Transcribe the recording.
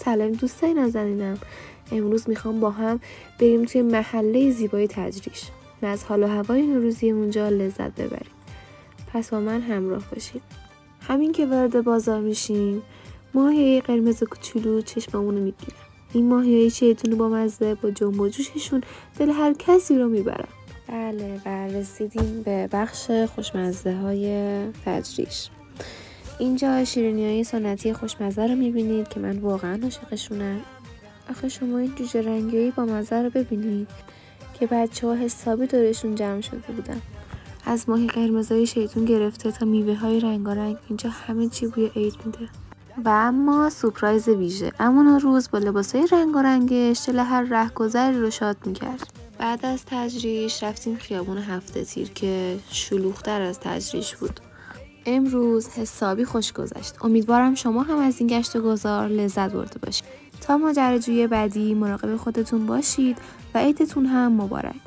سلام دوستای نازنینم. امروز میخوام با هم بریم توی محله زیبای تجریش و از حال و هوای نوروزی اونجا لذت ببریم. پس با من همراه باشید. همین که وارد بازار میشیم، ماهیای قرمز کوچولو چشممون رو میگیرن. این ماهیای شیطون با مزه با جنب و جوششون دل هر کسی رو میبرن. بله رسیدیم به بخش خوشمزه های تجریش. اینجا شیرینی‌های سنتی خوشمزه رو میبینید که من واقعا عاشقشونم. آخه شما این جوجه رنگی با مزه رو ببینید که بچه‌ها حسابی دورشون جمع شده بودن. از ماهی قرمزای شیطون گرفته تا میوه‌های رنگارنگ، اینجا همه چی بوی عید میده. و اما سورپرایز ویژه، اما روز با لباسای رنگارنگش دل هر رهگذری رو شاد میکرد. بعد از تجریش رفتیم خیابون هفته تیر که شلوغ‌تر از تجریش بود. امروز حسابی خوش گذشت. امیدوارم شما هم از این گشت و گذار لذت برده باشید. تا ماجراجویی بعدی مراقب خودتون باشید و عیدتون هم مبارک.